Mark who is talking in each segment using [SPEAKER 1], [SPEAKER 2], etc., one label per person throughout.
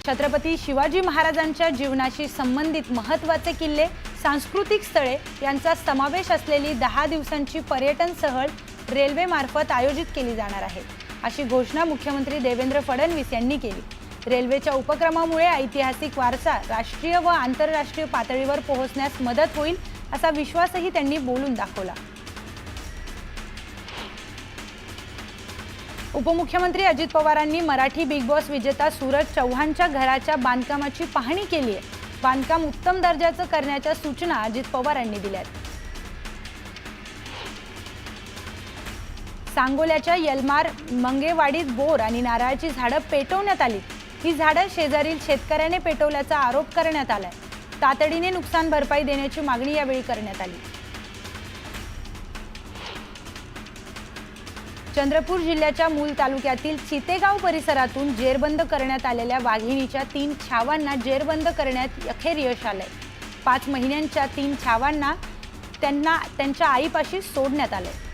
[SPEAKER 1] छत्रपती शिवाजी महाराजांच्या जीवनाशी संबंधित महत्त्वाचे किल्ले, सांस्कृतिक स्थळे यांचा समावेश असलेली 10 दिवसांची पर्यटन सहल रेल्वेमार्फत आयोजित केली जाणार आहे, अशी घोषणा मुख्यमंत्री देवेंद्र फडणवीस यांनी केली। रेल्वेच्या उपक्रमामुळे ऐतिहासिक वारसा राष्ट्रीय व आंतरराष्ट्रीय पातळीवर पोहोचण्यास मदत होईल, असा विश्वासही त्यांनी बोलून दाखवला। उपमुख्यमंत्री अजित पवारांनी मराठी बिग बॉस विजेता सूरज चव्हाणच्या घराच्या बांधकामाची पाहणी केली आहे। बांधकाम उत्तम दर्जाचं करण्याच्या सूचना अजित पवारांनी दिल्या आहेत। सांगोल्याच्या यलमार मंगेवाडीत बोर आणि नारळाची झाडं पेटवण्यात आली। ही झाडं शेजारील शेतकऱ्याने पेटवल्याचा आरोप करण्यात आलाय। तातडीने नुकसान भरपाई देण्याची मागणी यावेळी करण्यात आली। चंद्रपूर जिल्ह्याच्या मूल तालुक्यातील चितेगाव परिसरातून जेरबंद करण्यात आलेल्या वाघिणीच्या 3 छावांना जेरबंद करण्यात अखेर यश आलंय। 5 महिन्यांच्या 3 छावांना त्यांना त्यांच्या आईपाशी सोडण्यात आलंय।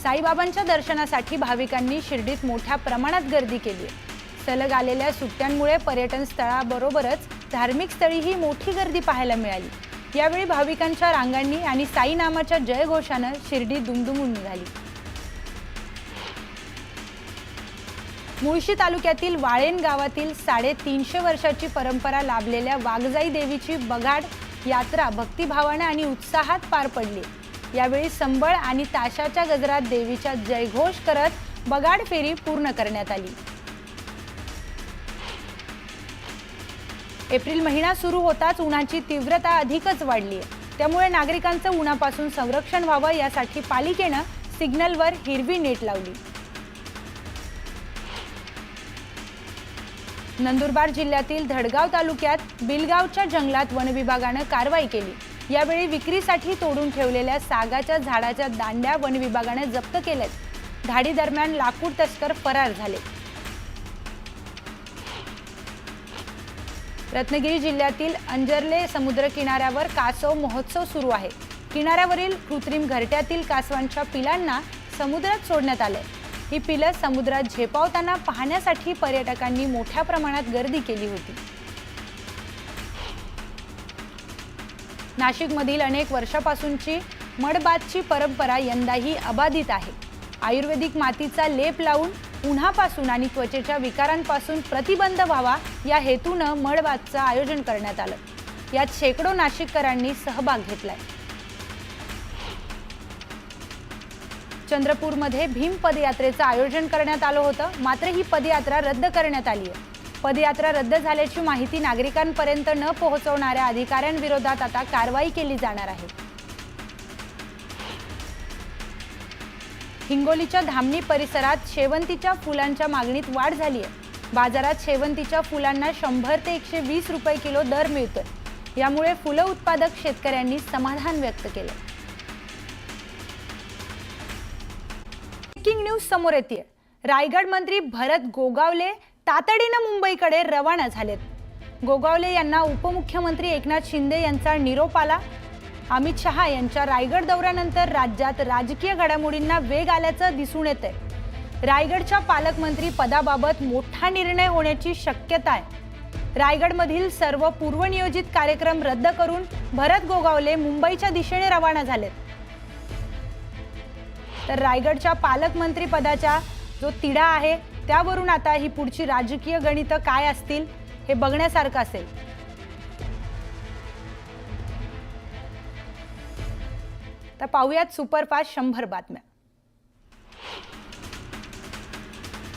[SPEAKER 1] साईबाबांच्या दर्शनासाठी भाविकांनी शिर्डीत मोठ्या प्रमाणात गर्दी केली आहे। सलग आलेल्या सुट्ट्यांमुळे पर्यटन स्थळाबरोबरच धार्मिक स्थळीही मोठी गर्दी पाहायला मिळाली। यावेळी भाविकांच्या रांगांनी आणि साई नामाच्या जयघोषानं शिर्डी दुमदुमून निघाली। मुळशी तालुक्यातील वाळेन गावातील 350 वर्षाची परंपरा लाभलेल्या वाघजाई देवीची बगाड यात्रा भक्तिभावाने आणि उत्साहात पार पडली। यावेळी संबळ आणि ताशाच्या गजरात देवीचा जयघोष करत बगाड फेरी पूर्ण करण्यात आली। एप्रिल महिना सुरू होताच उन्हाची तीव्रता अधिकच वाढली आहे। त्यामुळे नागरिकांचं उन्हापासून संरक्षण व्हावं यासाठी पालिकेनं सिग्नलवर हिरवी नेट लावली। नंदुरबार जिल्ह्यातील धडगाव तालुक्यात बिलगावच्या जंगलात वन विभागानं कारवाई केली। यावेळी विक्रीसाठी तोडून ठेवलेल्या सागाच्या झाडाच्या दांड्या वन विभागाने जप्त केल्यात। धाडी दरम्यान लाकूड तस्कर फरार झाले। रत्नागिरी जिल्ह्यातील अंजर्ले समुद्र किनाऱ्यावर कासव महोत्सव सुरू आहे। किनाऱ्यावरील कृत्रिम घरट्यातील कासवांच्या पिलांना समुद्रात सोडण्यात आले। ही पिलं समुद्रात झेपावताना पाहण्यासाठी पर्यटकांनी मोठ्या प्रमाणात गर्दी केली होती। नाशिकमधील अनेक वर्षापासूनची मडबातची परंपरा यंदाही अबाधित आहे। आयुर्वेदिक मातीचा लेप लावून उन्हापासून आणि त्वचेच्या विकारांपासून प्रतिबंध व्हावा या हेतूनं मडबातचं आयोजन करण्यात आलं। यात शेकडो नाशिककरांनी सहभाग घेतलाय। चंद्रपूरमध्ये भीम पदयात्रेचं आयोजन करण्यात आलं होतं, मात्र ही पदयात्रा रद्द करण्यात आली आहे। पदयात्रा रद्द झाल्याची माहिती नागरिकांपर्यंत न पोहोचवणाऱ्या अधिकाऱ्यांविरोधात आता कारवाई केली जाणार आहे। हिंगोलीच्या धामणी परिसरात शेवंतीच्या फुलांच्या मागणीत वाढ झाली आहे। बाजारात शेवंतीच्या फुलांना 100 ते 120 रुपये किलो दर मिळतोय। यामुळे फुलं उत्पादक शेतकऱ्यांनी समाधान व्यक्त केले। ब्रेकिंग न्यूज समोर येते। रायगड मंत्री भरत गोगावले तातडीने मुंबईकडे रवाना झालेत। गोगावले यांना उपमुख्यमंत्री एकनाथ शिंदे यांचा निरोप आला। अमित शहा यांच्या रायगड दौऱ्यानंतर राज्यात राजकीय घडामोडींना वेग आल्याचं दिसून येतंय। रायगडच्या पालकमंत्री पदाबाबत मोठा निर्णय होण्याची शक्यता आहे। रायगडमधील सर्व पूर्वनियोजित कार्यक्रम रद्द करून भरत गोगावले मुंबईच्या दिशेने रवाना झालेत। तर रायगडच्या पालकमंत्री पदाचा जो तिढा आहे त्यावरून आता ही पुढची राजकीय गणितं काय असतील हे बघण्यासारखं असेल। तर पाहूयात सुपरफास्ट 100 बातम्या।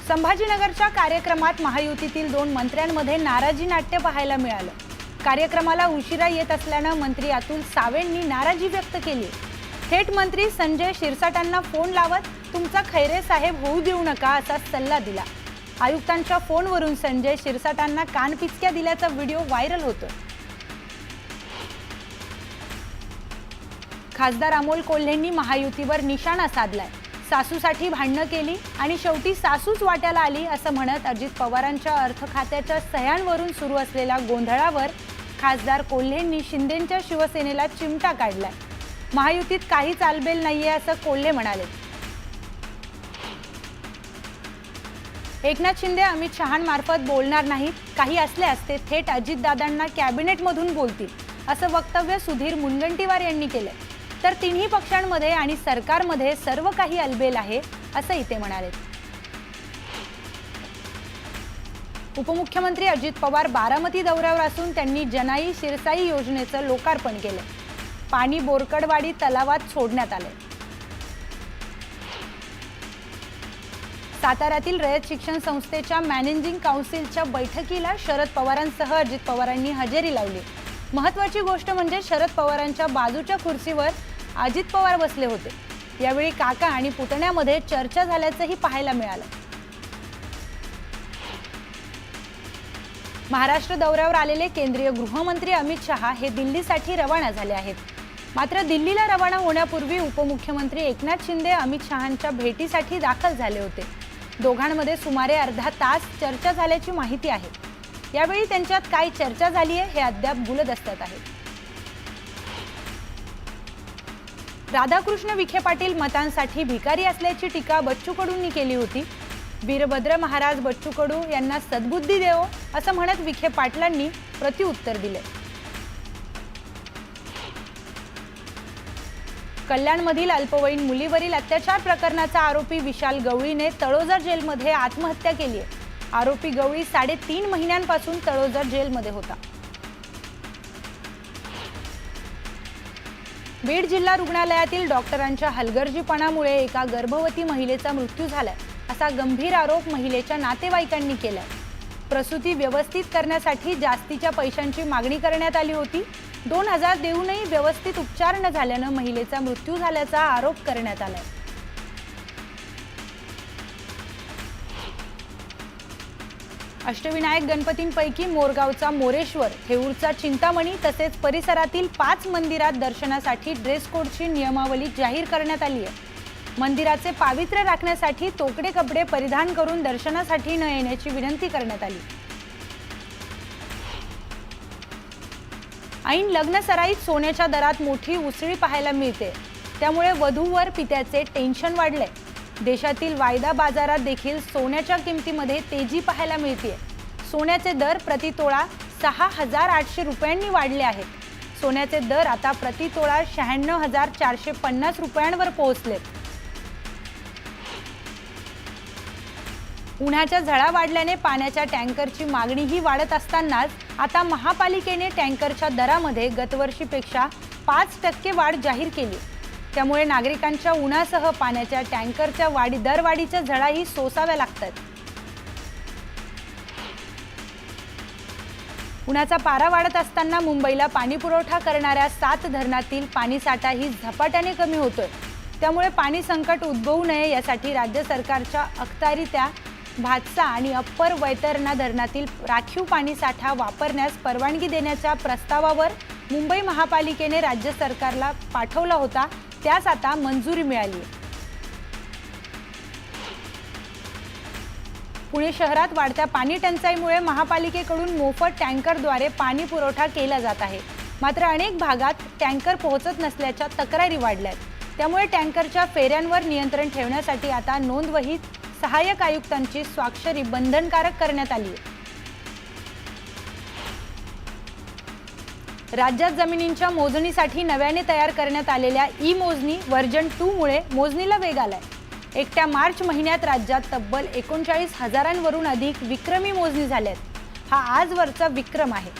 [SPEAKER 1] संभाजीनगरच्या कार्यक्रमात महायुतीतील 2 मंत्र्यांमध्ये नाराजी नाट्य पाहायला मिळालं। कार्यक्रमाला उशिरा येत असल्यानं मंत्री अतुल सावेंनी नाराजी व्यक्त केली। थेट मंत्री संजय शिरसाटांना फोन लावत तुमचा खैरे साहेब होऊ देऊ नका असा सल्ला दिला। आयुक्तांच्या फोनवरून संजय शिरसाटांना कानपिचक्या दिल्याचा व्हिडिओ व्हायरल होतोय। खासदार अमोल कोल्हेंनी महायुतीवर निशाणा साधलाय। सासूसाठी भांडणं केली आणि शेवटी सासूच वाट्याला आली असं म्हणत अजित पवारांच्या अर्थ खात्याच्या सह्यांवरून सुरू असलेल्या गोंधळावर खासदार कोल्हेंनी शिंदेंच्या शिवसेनेला चिमटा काढलाय। महायुतीत काही चालबेल नाहीये असं कोल्हे म्हणाले। एकनाथ शिंदे अमित शहांमार्फत बोलणार नाहीत, काही असल्यास ते थेट अजितदादांना कॅबिनेटमधून बोलतील असं वक्तव्य सुधीर मुनगंटीवार यांनी केलंय. तर तिन्ही पक्षांमध्ये आणि सरकारमध्ये सर्व काही अलबेल आहे असंही ते म्हणाले. उपमुख्यमंत्री अजित पवार बारामती दौऱ्यावर असून त्यांनी जनाई शिरसाई योजनेचं लोकार्पण केलं. पाणी बोरकडवाडी तलावात सोडण्यात आले. साताऱ्यातील रयत शिक्षण संस्थेच्या मॅनेजिंग काउन्सिलच्या बैठकीला शरद पवारांसह अजित पवारांनी हजेरी लावली. महत्त्वाची गोष्ट म्हणजे शरद पवारांच्या बाजूच्या खुर्चीवर अजित पवार बसले होते. यावेळी काका आणि पुतण्यामध्ये चर्चा झाल्याचंही पाहायला मिळालं. महाराष्ट्र दौऱ्यावर आलेले केंद्रीय गृहमंत्री अमित शहा हे दिल्लीसाठी रवाना झाले आहेत. मात्र दिल्लीला रवाना होण्यापूर्वी उपमुख्यमंत्री एकनाथ शिंदे अमित शहांच्या भेटीसाठी दाखल झाले होते. दोघांमध्ये सुमारे अर्धा तास चर्चा झाल्याची माहिती आहे. यावेळी त्यांच्यात काय चर्चा झाली आहे हे अद्याप गुलदस्त्यात आहे. राधाकृष्ण विखे पाटील मतांसाठी भिकारी असल्याची टीका बच्चू कडूंनी केली होती. वीरभद्र महाराज बच्चू कडू यांना सद्बुद्धी देवो असं म्हणत विखे पाटलांनी प्रत्युत्तर दिले. कल्याणमधील अल्पवयीन मुलीवरील अत्याचार प्रकरणाचा आरोपी विशाल गवळीने तळोजा जेलमध्ये आत्महत्या केली आहे. आरोपी गवळी 3.5 महिन्यांपासून तळोजा जेलमध्ये होता. बीड जिल्हा रुग्णालयातील डॉक्टरांच्या हलगर्जीपणामुळे एका गर्भवती महिलेचा मृत्यू झालाय असा गंभीर आरोप महिलेच्या नातेवाईकांनी केलाय. प्रसूती व्यवस्थित करण्यासाठी जास्तीच्या पैशांची मागणी करण्यात आली होती. 2,000 देऊनही व्यवस्थित उपचार न झाल्यानं महिलेचा मृत्यू झाल्याचा आरोप करण्यात आलाय. अष्टविनायक गणपतींपैकी मोरगावचा मोरेश्वर, हेऊरचा चिंतामणी तसेच परिसरातील 5 मंदिरात दर्शनासाठी ड्रेस कोडची नियमावली जाहीर करण्यात आली आहे. मंदिराचे पावित्र्य राखण्यासाठी तोकडे कपडे परिधान करून दर्शनासाठी न येण्याची विनंती करण्यात आली. ऐन लग्न सराईत सोन्याच्या दरात मोठी उसळी पाहायला मिळते. त्यामुळे वधूवर पित्याचे टेन्शन वाढले. देशातील वायदा बाजारात देखील सोन्याच्या किमतीमध्ये तेजी पाहायला मिळते. सोन्याचे दर प्रतितोळा 6,800 रुपयांनी वाढले आहेत. सोन्याचे दर आता प्रतितोळा 96,450 रुपयांवर पोहोचलेत. उन्हाच्या झळा वाढल्याने पाण्याच्या टँकरची मागणीही वाढत असतानाच आता महापालिकेने टँकरच्या दरामध्ये गतवर्षीपेक्षा 5% वाढ जाहीर केली. त्यामुळे नागरिकांच्या उन्हासह पाण्याच्या टँकरच्या दरवाढीच्या झळाही सोसाव्या लागतात. उन्हाचा पारा वाढत असताना मुंबईला पाणीपुरवठा करणाऱ्या 7 धरणातील पाणीसाठाही झपाट्याने कमी होतोय. त्यामुळे पाणी संकट उद्भवू नये यासाठी राज्य सरकारच्या अखत्यारीत्या भातसा आणि अप्पर वैतरणा धरणातील राखीव पाणीसाठा वापरण्यास परवानगी देण्याच्या प्रस्तावावर मुंबई महापालिकेने राज्य सरकारला पाठवला होता. त्यास आता मंजुरी मिळाली आहे. पुणे शहरात वाढत्या पाणी टंचाईमुळे महापालिकेकडून मोफत टँकरद्वारे पाणी पुरवठा केला जात आहे. मात्र अनेक भागात टँकर पोहोचत नसल्याच्या तक्रारी वाढल्यात. त्यामुळे टँकरच्या फेऱ्यांवर नियंत्रण ठेवण्यासाठी आता नोंदवहीत सहाय्यक आयुक्तांची स्वाक्षरी बंधनकारक करण्यात आली आहे. राज्यात जमिनींच्या मोजणीसाठी नव्याने तयार करण्यात आलेल्या ई-मोजणी व्हर्जन 2 मुळे मोजणीला वेग आलाय. एकट्या मार्च महिन्यात राज्यात तब्बल 39,000वरून अधिक विक्रमी मोजणी झाल्यात. हा आजवरचा विक्रम आहे.